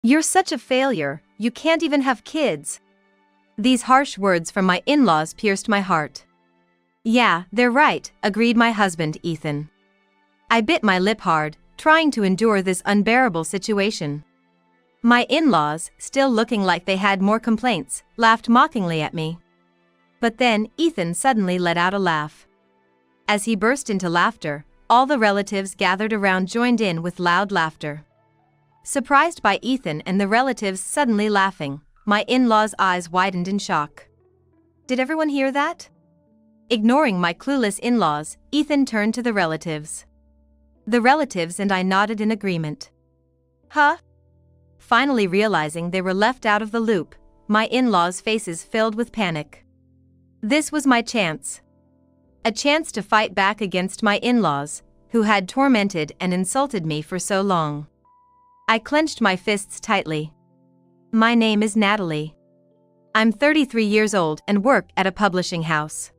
You're such a failure, you can't even have kids. These harsh words from my in-laws pierced my heart. Yeah, they're right, agreed my husband, Ethan. I bit my lip hard, trying to endure this unbearable situation. My in-laws, still looking like they had more complaints, laughed mockingly at me. But then, Ethan suddenly let out a laugh. As he burst into laughter, all the relatives gathered around joined in with loud laughter. Surprised by Ethan and the relatives suddenly laughing, my in-laws' eyes widened in shock. Did everyone hear that? Ignoring my clueless in-laws, Ethan turned to the relatives. The relatives and I nodded in agreement. Huh? Finally realizing they were left out of the loop, my in-laws' faces filled with panic. This was my chance. A chance to fight back against my in-laws, who had tormented and insulted me for so long. I clenched my fists tightly. My name is Natalie. I'm 33 years old and work at a publishing house.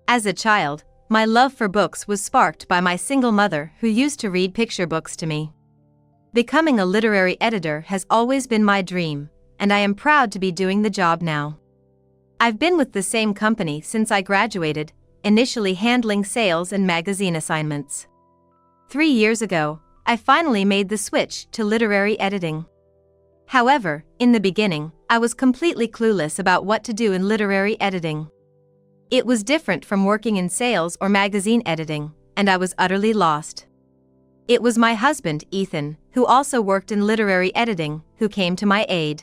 As a child, my love for books was sparked by my single mother who used to read picture books to me. Becoming a literary editor has always been my dream, and I am proud to be doing the job now. I've been with the same company since I graduated, initially handling sales and magazine assignments. 3 years ago, I finally made the switch to literary editing. However, in the beginning, I was completely clueless about what to do in literary editing. It was different from working in sales or magazine editing, and I was utterly lost. It was my husband, Ethan, who also worked in literary editing, who came to my aid.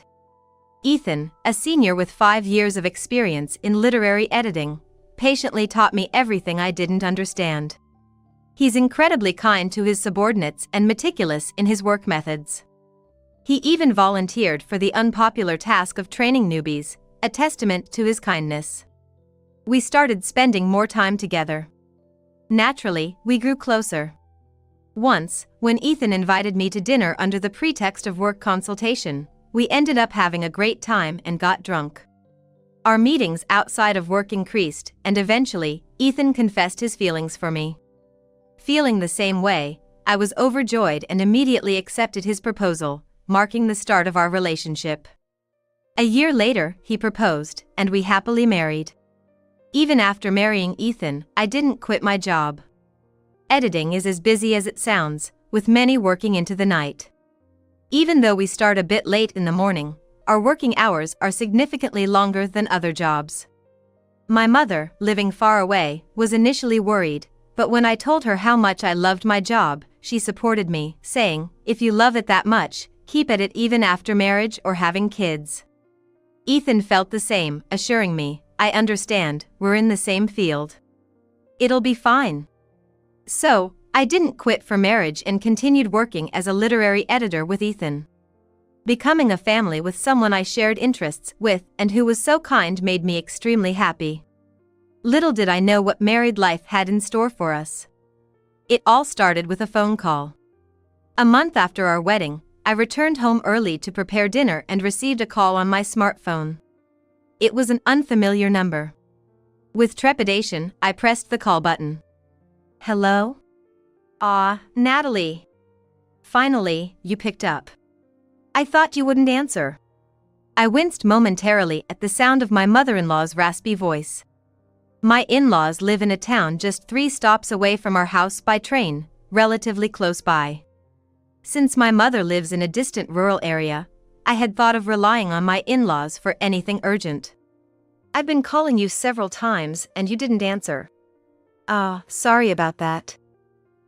Ethan, a senior with 5 years of experience in literary editing, patiently taught me everything I didn't understand. He's incredibly kind to his subordinates and meticulous in his work methods. He even volunteered for the unpopular task of training newbies, a testament to his kindness. We started spending more time together. Naturally, we grew closer. Once, when Ethan invited me to dinner under the pretext of work consultation, we ended up having a great time and got drunk. Our meetings outside of work increased, and eventually, Ethan confessed his feelings for me. Feeling the same way, I was overjoyed and immediately accepted his proposal, marking the start of our relationship. A year later, he proposed, and we happily married. Even after marrying Ethan, I didn't quit my job. Editing is as busy as it sounds, with many working into the night. Even though we start a bit late in the morning, our working hours are significantly longer than other jobs. My mother, living far away, was initially worried, but when I told her how much I loved my job, she supported me, saying, "If you love it that much, keep at it even after marriage or having kids." Ethan felt the same, assuring me, "I understand, we're in the same field. It'll be fine." So, I didn't quit for marriage and continued working as a literary editor with Ethan. Becoming a family with someone I shared interests with and who was so kind made me extremely happy. Little did I know what married life had in store for us. It all started with a phone call. A month after our wedding, I returned home early to prepare dinner and received a call on my smartphone. It was an unfamiliar number. With trepidation, I pressed the call button. Hello? Natalie. Finally, you picked up. I thought you wouldn't answer. I winced momentarily at the sound of my mother-in-law's raspy voice. My in-laws live in a town just 3 stops away from our house by train, relatively close by. Since my mother lives in a distant rural area, I had thought of relying on my in-laws for anything urgent. I've been calling you several times and you didn't answer. Sorry about that.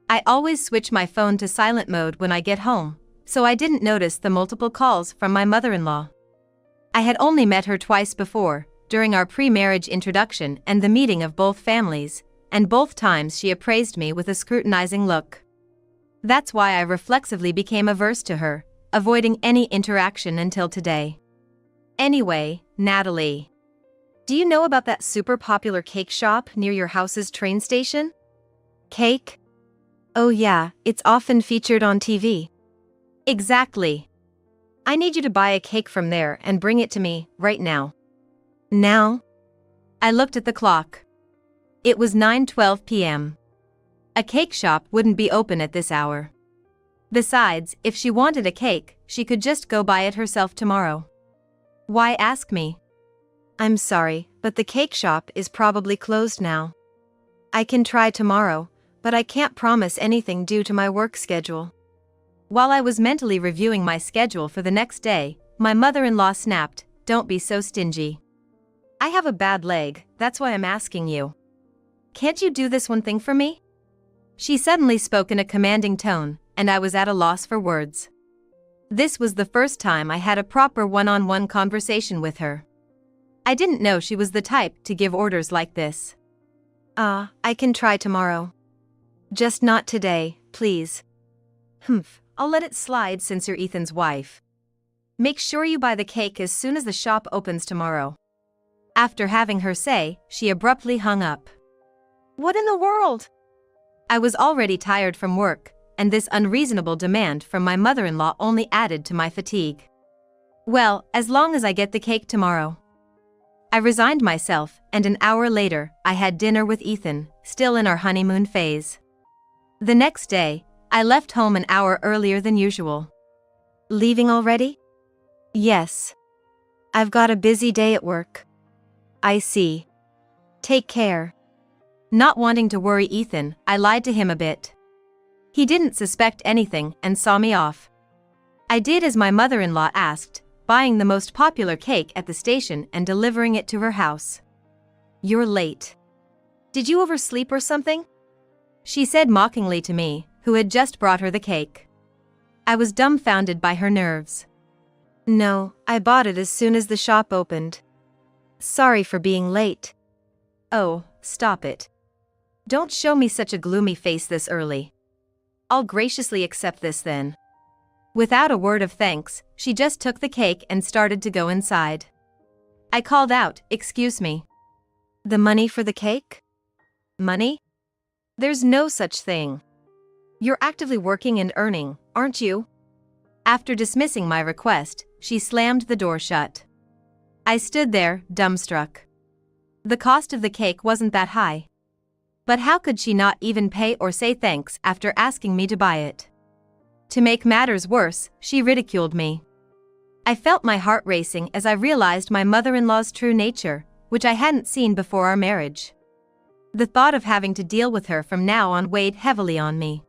I always switch my phone to silent mode when I get home, so I didn't notice the multiple calls from my mother-in-law. I had only met her twice before, during our pre-marriage introduction and the meeting of both families, and both times she appraised me with a scrutinizing look. That's why I reflexively became averse to her, avoiding any interaction until today. Anyway, Natalie. Do you know about that super popular cake shop near your house's train station? Cake? Oh yeah, it's often featured on TV. Exactly. I need you to buy a cake from there and bring it to me, right now. Now? I looked at the clock. It was 9:12 p.m. A cake shop wouldn't be open at this hour. Besides, if she wanted a cake, she could just go buy it herself tomorrow. Why ask me? I'm sorry, but the cake shop is probably closed now. I can try tomorrow, but I can't promise anything due to my work schedule. While I was mentally reviewing my schedule for the next day, my mother-in-law snapped, "Don't be so stingy. I have a bad leg, that's why I'm asking you. Can't you do this one thing for me?" She suddenly spoke in a commanding tone, and I was at a loss for words. This was the first time I had a proper one-on-one conversation with her. I didn't know she was the type to give orders like this. I can try tomorrow. Just not today, please. I'll let it slide since you're Ethan's wife. Make sure you buy the cake as soon as the shop opens tomorrow. After having her say, she abruptly hung up. What in the world? I was already tired from work, and this unreasonable demand from my mother-in-law only added to my fatigue. Well, as long as I get the cake tomorrow. I resigned myself, and an hour later, I had dinner with Ethan, still in our honeymoon phase. The next day, I left home an hour earlier than usual. Leaving already? Yes. I've got a busy day at work. I see. Take care. Not wanting to worry Ethan, I lied to him a bit. He didn't suspect anything and saw me off. I did as my mother-in-law asked, buying the most popular cake at the station and delivering it to her house. You're late. Did you oversleep or something? She said mockingly to me, who had just brought her the cake. I was dumbfounded by her nerves. No, I bought it as soon as the shop opened. Sorry for being late. Oh, stop it. Don't show me such a gloomy face this early. I'll graciously accept this then. Without a word of thanks, she just took the cake and started to go inside. I called out, "Excuse me. The money for the cake?" Money? There's no such thing. You're actively working and earning, aren't you? After dismissing my request, she slammed the door shut. I stood there, dumbstruck. The cost of the cake wasn't that high. But how could she not even pay or say thanks after asking me to buy it? To make matters worse, she ridiculed me. I felt my heart racing as I realized my mother-in-law's true nature, which I hadn't seen before our marriage. The thought of having to deal with her from now on weighed heavily on me.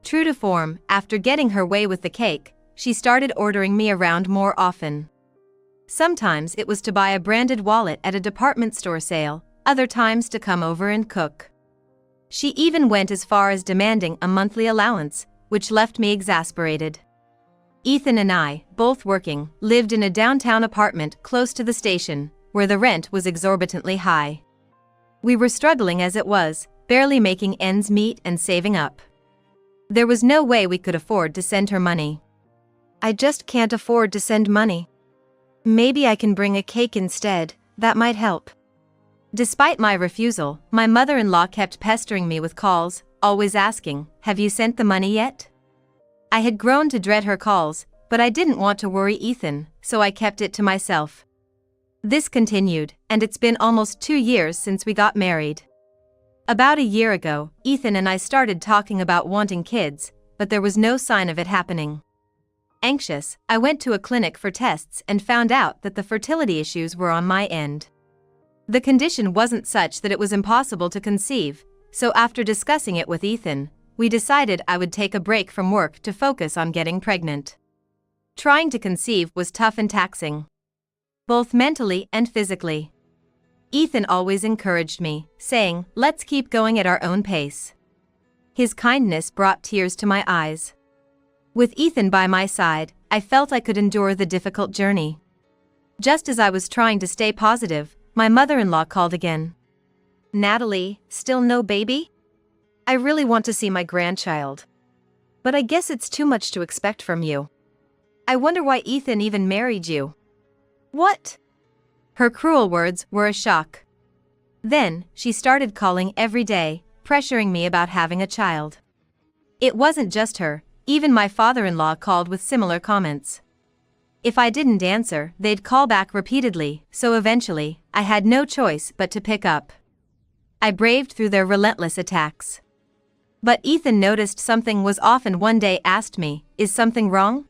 True to form, after getting her way with the cake, she started ordering me around more often. Sometimes it was to buy a branded wallet at a department store sale, other times to come over and cook. She even went as far as demanding a monthly allowance, which left me exasperated. Ethan and I, both working, lived in a downtown apartment close to the station, where the rent was exorbitantly high. We were struggling as it was, barely making ends meet and saving up. There was no way we could afford to send her money. I just can't afford to send money. Maybe I can bring a cake instead, that might help. Despite my refusal, my mother-in-law kept pestering me with calls, always asking, "Have you sent the money yet?" I had grown to dread her calls, but I didn't want to worry Ethan, so I kept it to myself. This continued, and it's been almost 2 years since we got married. About a year ago, Ethan and I started talking about wanting kids, but there was no sign of it happening. Anxious, I went to a clinic for tests and found out that the fertility issues were on my end. The condition wasn't such that it was impossible to conceive, so after discussing it with Ethan, we decided I would take a break from work to focus on getting pregnant. Trying to conceive was tough and taxing, both mentally and physically. Ethan always encouraged me, saying, "Let's keep going at our own pace." His kindness brought tears to my eyes. With Ethan by my side, I felt I could endure the difficult journey. Just as I was trying to stay positive, my mother-in-law called again. "Natalie, still no baby? I really want to see my grandchild. But I guess it's too much to expect from you. I wonder why Ethan even married you." What? Her cruel words were a shock. Then, she started calling every day, pressuring me about having a child. It wasn't just her, even my father-in-law called with similar comments. If I didn't answer, they'd call back repeatedly, so eventually, I had no choice but to pick up. I braved through their relentless attacks. But Ethan noticed something was off and one day asked me, "Is something wrong?"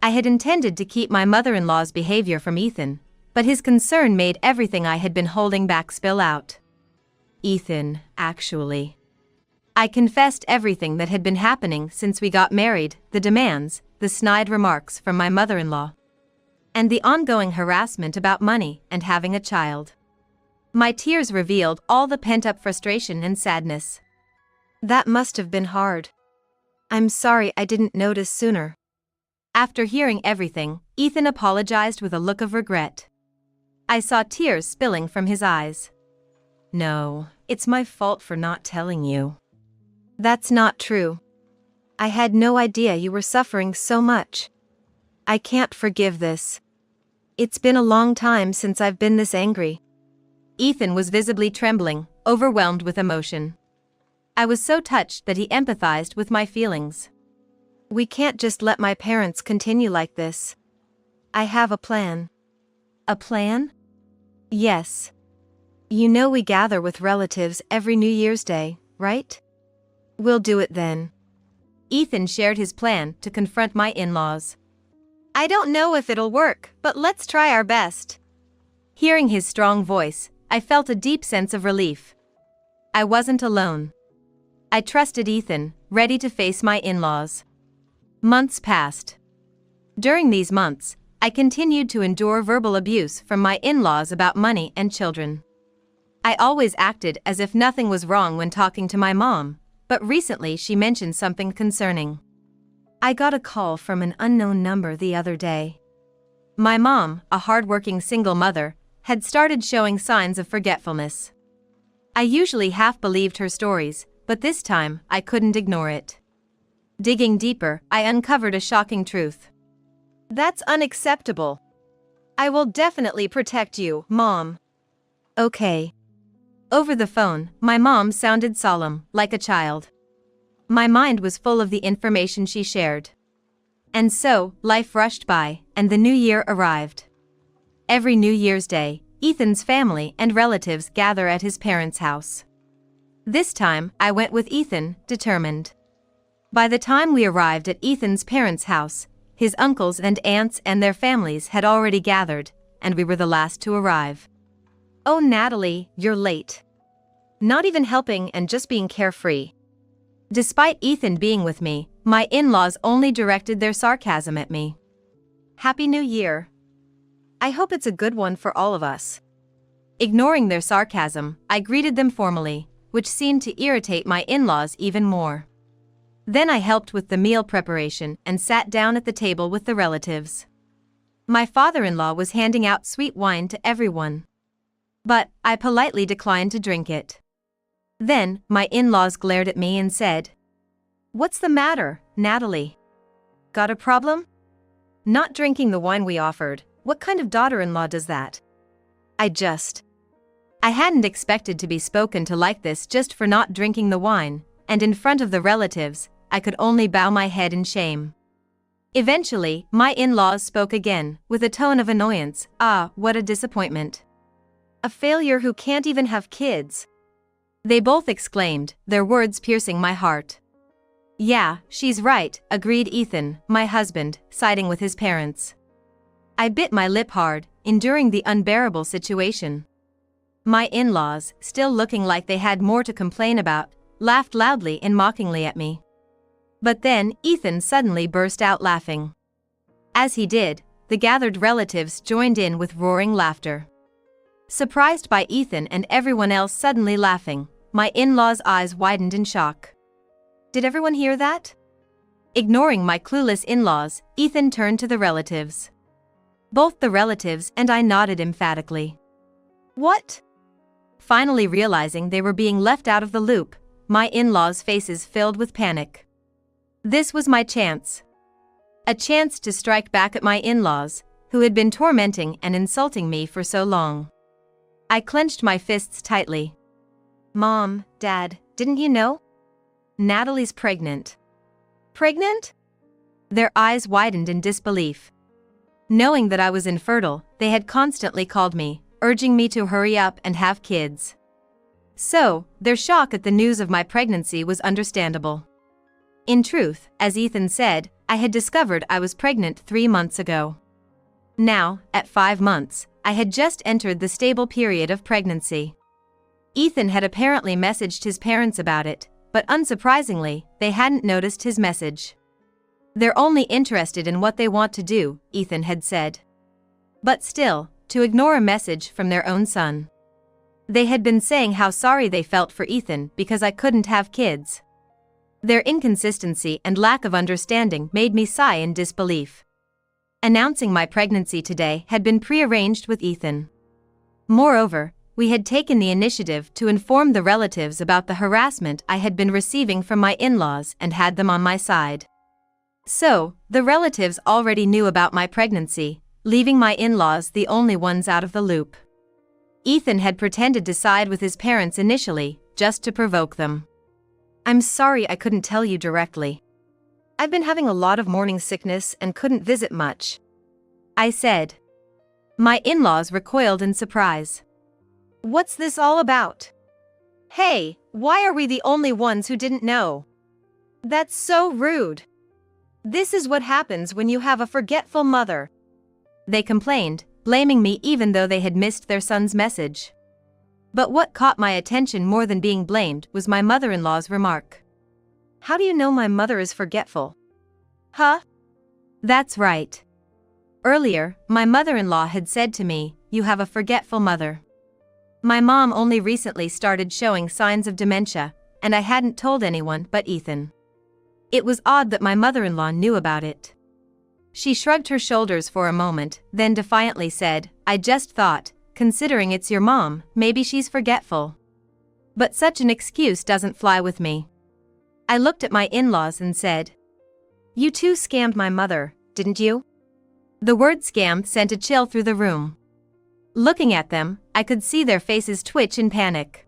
I had intended to keep my mother-in-law's behavior from Ethan, but his concern made everything I had been holding back spill out. "Ethan, actually." I confessed everything that had been happening since we got married, the demands, the snide remarks from my mother-in-law, and the ongoing harassment about money and having a child. My tears revealed all the pent-up frustration and sadness. "That must have been hard. I'm sorry I didn't notice sooner." After hearing everything, Ethan apologized with a look of regret. I saw tears spilling from his eyes. "No, it's my fault for not telling you." "That's not true. I had no idea you were suffering so much. I can't forgive this. It's been a long time since I've been this angry." Ethan was visibly trembling, overwhelmed with emotion. I was so touched that he empathized with my feelings. "We can't just let my parents continue like this. I have a plan." "A plan?" "Yes. You know we gather with relatives every New Year's Day, right? We'll do it then." Ethan shared his plan to confront my in-laws. "I don't know if it'll work, but let's try our best." Hearing his strong voice, I felt a deep sense of relief. I wasn't alone. I trusted Ethan, ready to face my in-laws. Months passed. During these months, I continued to endure verbal abuse from my in-laws about money and children. I always acted as if nothing was wrong when talking to my mom, but recently she mentioned something concerning. I got a call from an unknown number the other day. My mom, a hardworking single mother, had started showing signs of forgetfulness. I usually half believed her stories, but this time I couldn't ignore it. Digging deeper, I uncovered a shocking truth. "That's unacceptable. I will definitely protect you, Mom." "Okay." Over the phone, my mom sounded solemn, like a child. My mind was full of the information she shared. And so, life rushed by, and the new year arrived. Every New Year's Day, Ethan's family and relatives gather at his parents' house. This time, I went with Ethan, determined. By the time we arrived at Ethan's parents' house, his uncles and aunts and their families had already gathered, and we were the last to arrive. "Oh, Natalie, you're late. Not even helping and just being carefree." Despite Ethan being with me, my in-laws only directed their sarcasm at me. "Happy New Year. I hope it's a good one for all of us." Ignoring their sarcasm, I greeted them formally, which seemed to irritate my in-laws even more. Then I helped with the meal preparation and sat down at the table with the relatives. My father-in-law was handing out sweet wine to everyone. But I politely declined to drink it. Then, my in-laws glared at me and said, "What's the matter, Natalie? Got a problem? Not drinking the wine we offered? What kind of daughter-in-law does that?" I hadn't expected to be spoken to like this just for not drinking the wine, and in front of the relatives, I could only bow my head in shame. Eventually, my in-laws spoke again, with a tone of annoyance. "Ah, what a disappointment. A failure who can't even have kids." They both exclaimed, their words piercing my heart. "Yeah, she's right," agreed Ethan, my husband, siding with his parents. I bit my lip hard, enduring the unbearable situation. My in-laws, still looking like they had more to complain about, laughed loudly and mockingly at me. But then, Ethan suddenly burst out laughing. As he did, the gathered relatives joined in with roaring laughter. Surprised by Ethan and everyone else suddenly laughing, my in-laws' eyes widened in shock. Did everyone hear that? Ignoring my clueless in-laws, Ethan turned to the relatives. Both the relatives and I nodded emphatically. "What?" Finally realizing they were being left out of the loop, my in-laws' faces filled with panic. This was my chance. A chance to strike back at my in-laws, who had been tormenting and insulting me for so long. I clenched my fists tightly. "Mom, Dad, didn't you know? Natalie's pregnant." "Pregnant?" Their eyes widened in disbelief. Knowing that I was infertile, they had constantly called me, urging me to hurry up and have kids. So, their shock at the news of my pregnancy was understandable. In truth, as Ethan said, I had discovered I was pregnant 3 months ago. Now, at 5 months, I had just entered the stable period of pregnancy. Ethan had apparently messaged his parents about it, but unsurprisingly, they hadn't noticed his message. They're only interested in what they want to do, Ethan had said. But still, to ignore a message from their own son. They had been saying how sorry they felt for Ethan because I couldn't have kids. Their inconsistency and lack of understanding made me sigh in disbelief. Announcing my pregnancy today had been prearranged with Ethan. Moreover, we had taken the initiative to inform the relatives about the harassment I had been receiving from my in-laws and had them on my side. So, the relatives already knew about my pregnancy, leaving my in-laws the only ones out of the loop. Ethan had pretended to side with his parents initially, just to provoke them. I'm sorry I couldn't tell you directly. I've been having a lot of morning sickness and couldn't visit much, I said. My in-laws recoiled in surprise. What's this all about? Hey, why are we the only ones who didn't know? That's so rude. This is what happens when you have a forgetful mother. They complained, blaming me even though they had missed their son's message. But what caught my attention more than being blamed was my mother-in-law's remark. How do you know my mother is forgetful? Huh? That's right. Earlier, my mother-in-law had said to me, you have a forgetful mother. My mom only recently started showing signs of dementia, and I hadn't told anyone but Ethan. It was odd that my mother-in-law knew about it. She shrugged her shoulders for a moment, then defiantly said, I just thought, considering it's your mom, maybe she's forgetful. But such an excuse doesn't fly with me. I looked at my in-laws and said, you two scammed my mother, didn't you? The word scam sent a chill through the room. Looking at them, I could see their faces twitch in panic.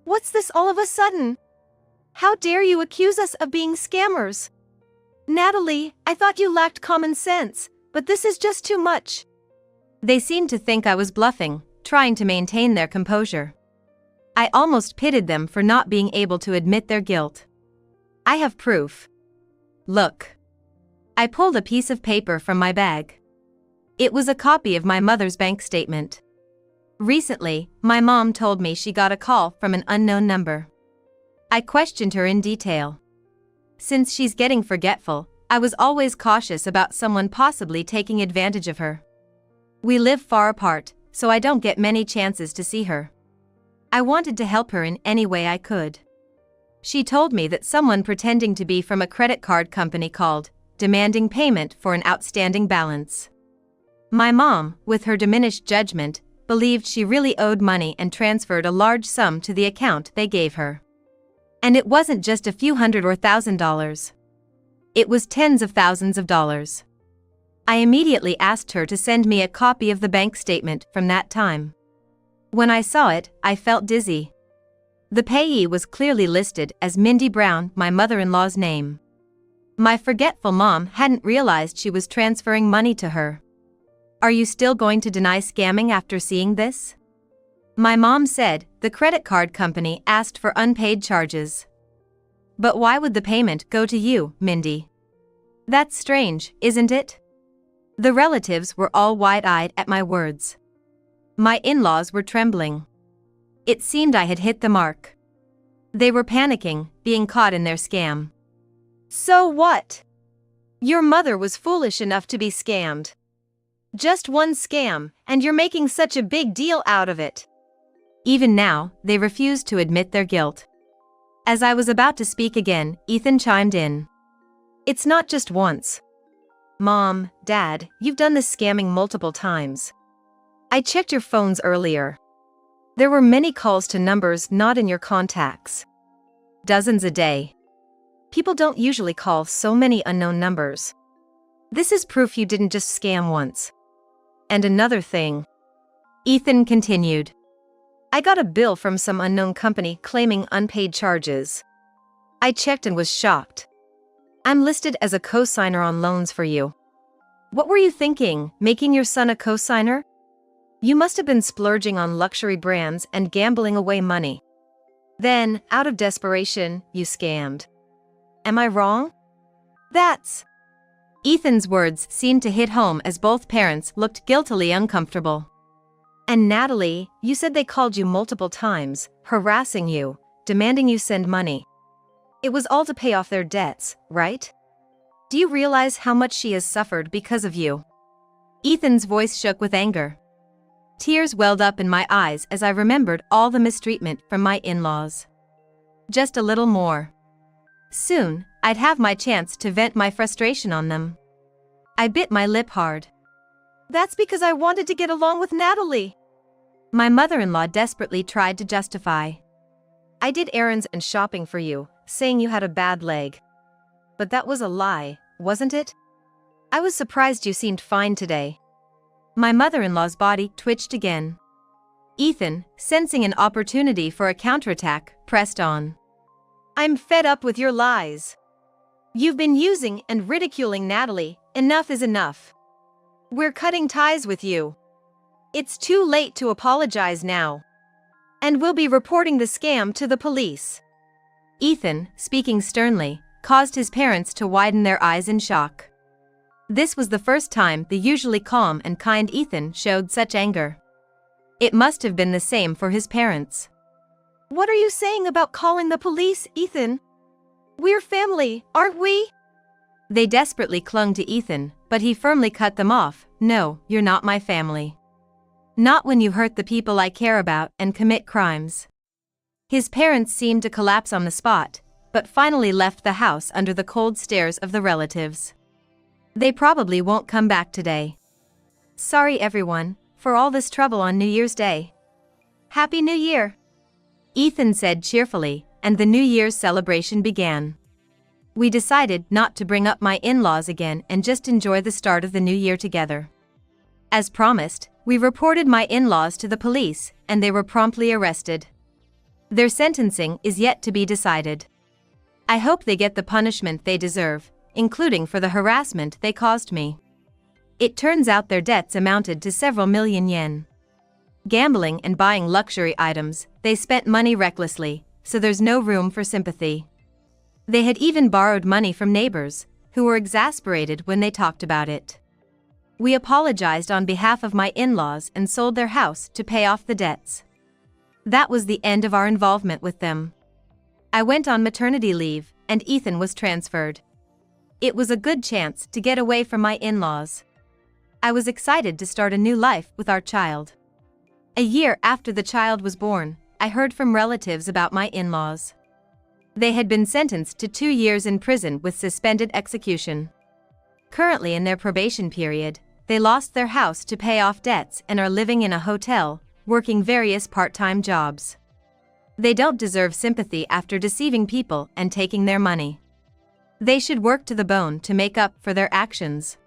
What's this all of a sudden? How dare you accuse us of being scammers? Natalie, I thought you lacked common sense, but this is just too much. They seemed to think I was bluffing, trying to maintain their composure. I almost pitied them for not being able to admit their guilt. I have proof. Look. I pulled a piece of paper from my bag. It was a copy of my mother's bank statement. Recently, my mom told me she got a call from an unknown number. I questioned her in detail. Since she's getting forgetful, I was always cautious about someone possibly taking advantage of her. We live far apart, so I don't get many chances to see her. I wanted to help her in any way I could. She told me that someone pretending to be from a credit card company called, demanding payment for an outstanding balance. My mom, with her diminished judgment, believed she really owed money and transferred a large sum to the account they gave her. And it wasn't just a few $100 or $1,000. It was tens of thousands of dollars. I immediately asked her to send me a copy of the bank statement from that time. When I saw it, I felt dizzy. The payee was clearly listed as Mindy Brown, my mother-in-law's name. My forgetful mom hadn't realized she was transferring money to her. Are you still going to deny scamming after seeing this? My mom said the credit card company asked for unpaid charges. But why would the payment go to you, Mindy? That's strange, isn't it? The relatives were all wide-eyed at my words. My in-laws were trembling. It seemed I had hit the mark. They were panicking, being caught in their scam. So what? Your mother was foolish enough to be scammed. Just one scam, and you're making such a big deal out of it. Even now, they refused to admit their guilt. As I was about to speak again, Ethan chimed in. It's not just once. Mom, Dad, you've done this scamming multiple times. I checked your phones earlier. There were many calls to numbers not in your contacts. Dozens a day. People don't usually call so many unknown numbers. This is proof you didn't just scam once. And another thing. Ethan continued. I got a bill from some unknown company claiming unpaid charges. I checked and was shocked. I'm listed as a co-signer on loans for you. What were you thinking, making your son a co-signer? You must have been splurging on luxury brands and gambling away money. Then, out of desperation, you scammed. Am I wrong? That's... Ethan's words seemed to hit home as both parents looked guiltily uncomfortable. And Natalie, you said they called you multiple times, harassing you, demanding you send money. It was all to pay off their debts, right? Do you realize how much she has suffered because of you? Ethan's voice shook with anger. Tears welled up in my eyes as I remembered all the mistreatment from my in-laws. Just a little more. Soon, I'd have my chance to vent my frustration on them. I bit my lip hard. That's because I wanted to get along with Natalie. My mother-in-law desperately tried to justify. I did errands and shopping for you, saying you had a bad leg. But that was a lie, wasn't it? I was surprised you seemed fine today. My mother-in-law's body twitched again. Ethan, sensing an opportunity for a counterattack, pressed on. I'm fed up with your lies. You've been using and ridiculing Natalie, enough is enough. We're cutting ties with you. It's too late to apologize now. And we'll be reporting the scam to the police. Ethan, speaking sternly, caused his parents to widen their eyes in shock. This was the first time the usually calm and kind Ethan showed such anger. It must have been the same for his parents. What are you saying about calling the police, Ethan? We're family, aren't we? They desperately clung to Ethan, but he firmly cut them off. No, you're not my family. Not when you hurt the people I care about and commit crimes. His parents seemed to collapse on the spot, but finally left the house under the cold stares of the relatives. They probably won't come back today. Sorry everyone, for all this trouble on New Year's Day. Happy New Year! Ethan said cheerfully, and the New Year's celebration began. We decided not to bring up my in-laws again and just enjoy the start of the new year together. As promised, we reported my in-laws to the police, and they were promptly arrested. Their sentencing is yet to be decided. I hope they get the punishment they deserve, including for the harassment they caused me. It turns out their debts amounted to several million yen. Gambling and buying luxury items, they spent money recklessly, so there's no room for sympathy. They had even borrowed money from neighbors, who were exasperated when they talked about it. We apologized on behalf of my in-laws and sold their house to pay off the debts. That was the end of our involvement with them. I went on maternity leave, and Ethan was transferred. It was a good chance to get away from my in-laws. I was excited to start a new life with our child. A year after the child was born, I heard from relatives about my in-laws. They had been sentenced to 2 years in prison with suspended execution. Currently in their probation period, they lost their house to pay off debts and are living in a hotel, working various part-time jobs. They don't deserve sympathy after deceiving people and taking their money. They should work to the bone to make up for their actions.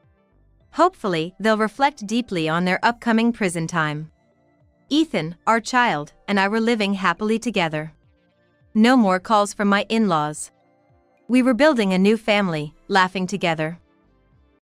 Hopefully, they'll reflect deeply on their upcoming prison time. Ethan, our child, and I were living happily together. No more calls from my in-laws. We were building a new family, laughing together.